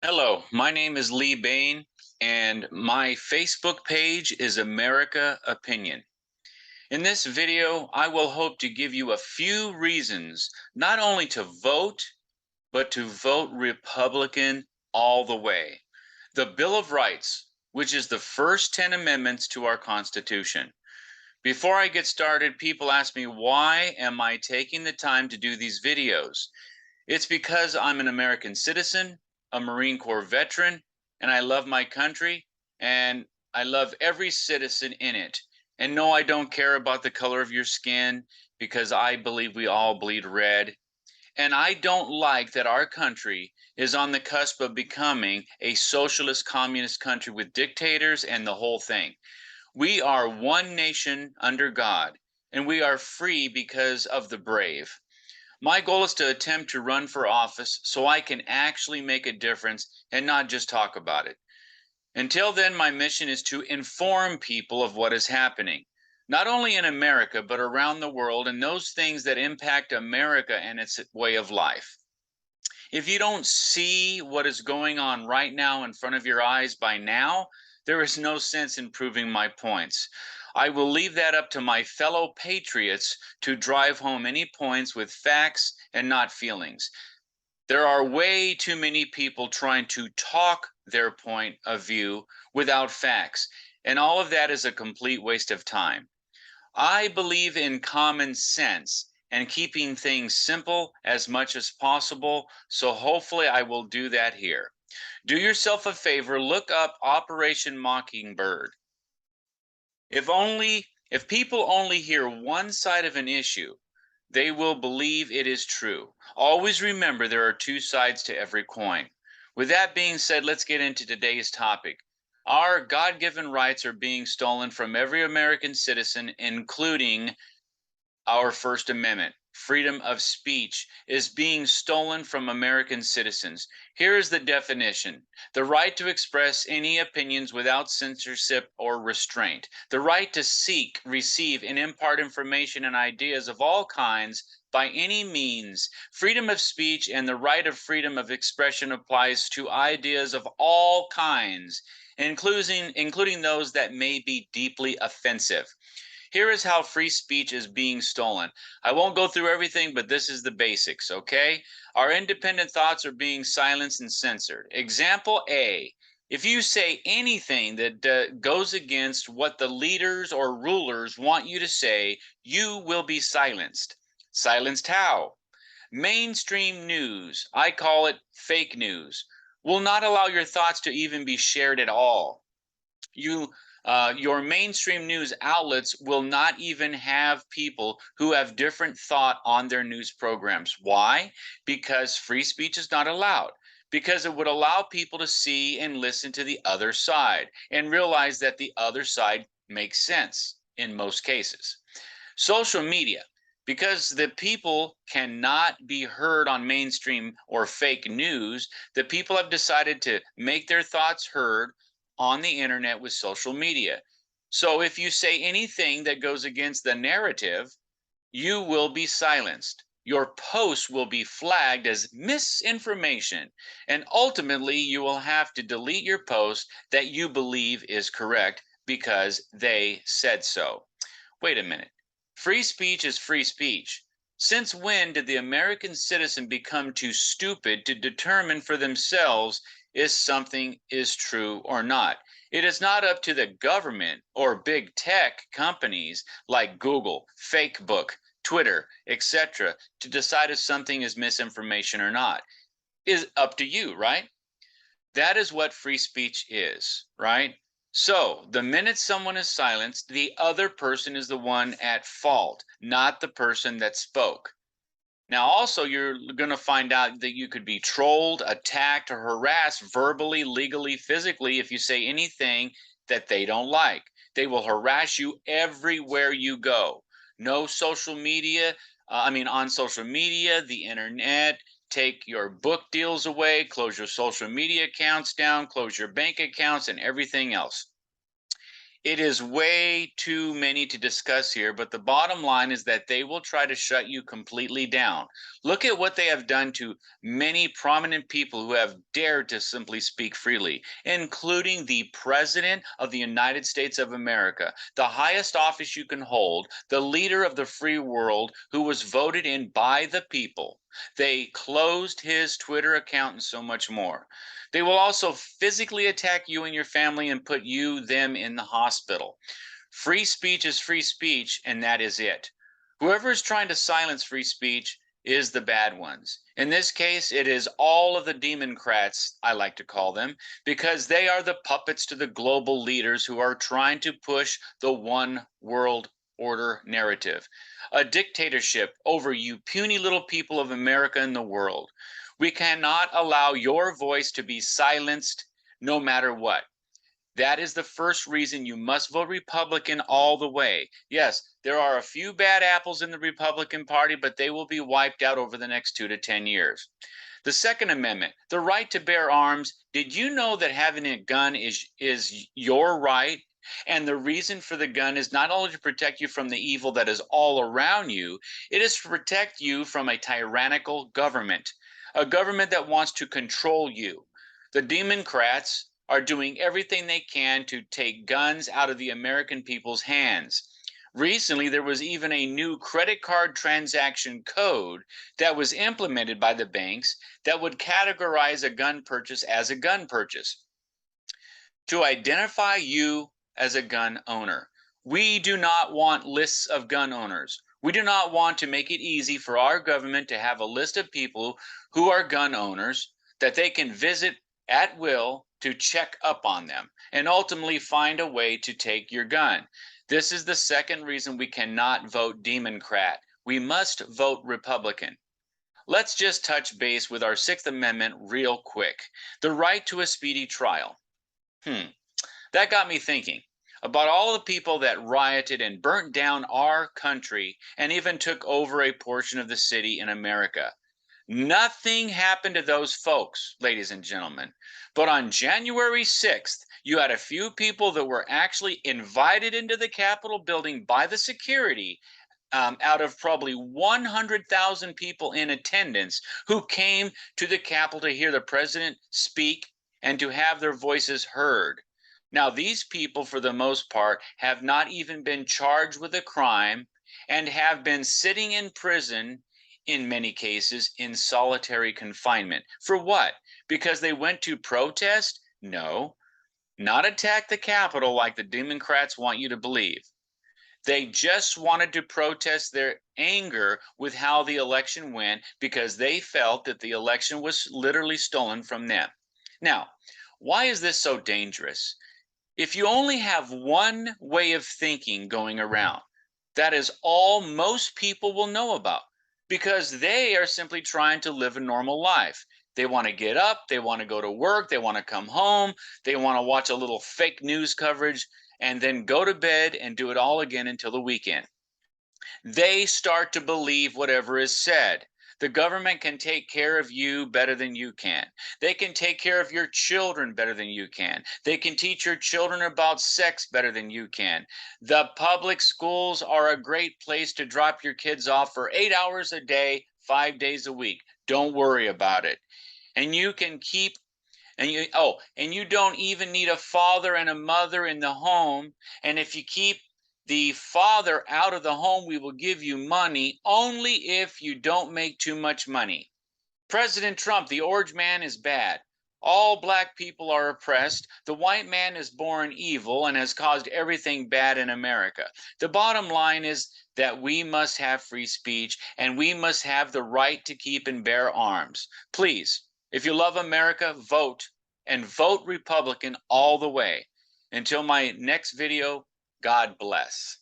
Hello, my name is Lee Bain, and my Facebook page is America Opinion. In this video, I will hope to give you a few reasons not only to vote, but to vote Republican all the way. The Bill of Rights, which is the first 10 amendments to our Constitution. Before I get started, people ask me, why am I taking the time to do these videos? It's because I'm an American citizen, a Marine Corps veteran, and I love my country, and I love every citizen in it. And no, I don't care about the color of your skin because I believe we all bleed red. And I don't like that our country is on the cusp of becoming a socialist communist country with dictators and the whole thing. We are one nation under God, and we are free because of the brave. My goal is to attempt to run for office so I can actually make a difference and not just talk about it. Until then, my mission is to inform people of what is happening, not only in America, but around the world, and those things that impact America and its way of life. If you don't see what is going on right now in front of your eyes by now, there is no sense in proving my points. I will leave that up to my fellow patriots to drive home any points with facts and not feelings. There are way too many people trying to talk their point of view without facts, and all of that is a complete waste of time. I believe in common sense and keeping things simple as much as possible, so hopefully I will do that here. Do yourself a favor, look up Operation Mockingbird. If people only hear one side of an issue, they will believe it is true. Always remember there are two sides to every coin. With that being said, let's get into today's topic. Our God given rights are being stolen from every American citizen, including our First Amendment. Freedom of speech is being stolen from American citizens. Here is the definition: the right to express any opinions without censorship or restraint, the right to seek, receive, and impart information and ideas of all kinds by any means. Freedom of speech and the right of freedom of expression applies to ideas of all kinds, including those that may be deeply offensive. Here is how free speech is being stolen. I won't go through everything, but this is the basics, okay? Our independent thoughts are being silenced and censored. Example A: if you say anything that goes against what the leaders or rulers want you to say, you will be silenced. Silenced how? Mainstream news, I call it fake news, will not allow your thoughts to even be shared at all. Your mainstream news outlets will not even have people who have different thought on their news programs. Why? Because free speech is not allowed. Because it would allow people to see and listen to the other side and realize that the other side makes sense in most cases. Social media, because the people cannot be heard on mainstream or fake news, the people have decided to make their thoughts heard on the internet with social media. So if you say anything that goes against the narrative, you will be silenced. Your post will be flagged as misinformation, and ultimately you will have to delete your post that you believe is correct because they said so. Wait a minute. Free speech is free speech. Since when did the American citizen become too stupid to determine for themselves if something is true or not? It is not up to the government or big tech companies like Google, Facebook, Twitter, etc., to decide if something is misinformation or not. It is up to you, right? That is what free speech is, right? So the minute someone is silenced, the other person is the one at fault, not the person that spoke. Now, also, you're going to find out that you could be trolled, attacked, or harassed verbally, legally, physically if you say anything that they don't like. They will harass you everywhere you go. No social media, on social media, the internet, take your book deals away, close your social media accounts down, close your bank accounts, and everything else. It is way too many to discuss here, but the bottom line is that they will try to shut you completely down. Look at what they have done to many prominent people who have dared to simply speak freely, including the President of the United States of America, the highest office you can hold, the leader of the free world who was voted in by the people. They closed his Twitter account and so much more. They will also physically attack you and your family and put them in the hospital. Free speech is free speech, and that is it. Whoever is trying to silence free speech is the bad ones. In this case, it is all of the democrats, I like to call them, because they are the puppets to the global leaders who are trying to push the one world order narrative, a dictatorship over you puny little people of America and the world. We cannot allow your voice to be silenced no matter what. That is the first reason you must vote Republican all the way. Yes, there are a few bad apples in the Republican Party, but they will be wiped out over the next 2 to 10 years. The Second Amendment, the right to bear arms. Did you know that having a gun is your right? And the reason for the gun is not only to protect you from the evil that is all around you, it is to protect you from a tyrannical government, a government that wants to control you. The Democrats are doing everything they can to take guns out of the American people's hands. Recently, there was even a new credit card transaction code that was implemented by the banks that would categorize a gun purchase as a gun purchase to identify you as a gun owner. We do not want lists of gun owners. We do not want to make it easy for our government to have a list of people who are gun owners that they can visit at will to check up on them and ultimately find a way to take your gun. This is the second reason we cannot vote Democrat. We must vote Republican. Let's just touch base with our Sixth Amendment real quick. The right to a speedy trial. That got me thinking about all the people that rioted and burnt down our country and even took over a portion of the city in America. Nothing happened to those folks, ladies and gentlemen. But on January 6th, you had a few people that were actually invited into the Capitol building by the security out of probably 100,000 people in attendance who came to the Capitol to hear the president speak and to have their voices heard. Now, these people, for the most part, have not even been charged with a crime and have been sitting in prison, in many cases, in solitary confinement. For what? Because they went to protest? No, not attack the Capitol like the Democrats want you to believe. They just wanted to protest their anger with how the election went because they felt that the election was literally stolen from them. Now, why is this so dangerous? If you only have one way of thinking going around, that is all most people will know about because they are simply trying to live a normal life. They want to get up, they want to go to work, they want to come home, they want to watch a little fake news coverage, and then go to bed and do it all again until the weekend. They start to believe whatever is said. The government can take care of you better than you can. They can take care of your children better than you can. They can teach your children about sex better than you can. The public schools are a great place to drop your kids off for 8 hours a day, 5 days a week. Don't worry about it. And you can keep and you don't even need a father and a mother in the home. And if you keep the father out of the home, we will give you money only if you don't make too much money. President Trump, the orange man is bad. All black people are oppressed. The white man is born evil and has caused everything bad in America. The bottom line is that we must have free speech and we must have the right to keep and bear arms. Please, if you love America, vote and vote Republican all the way. Until my next video, God bless.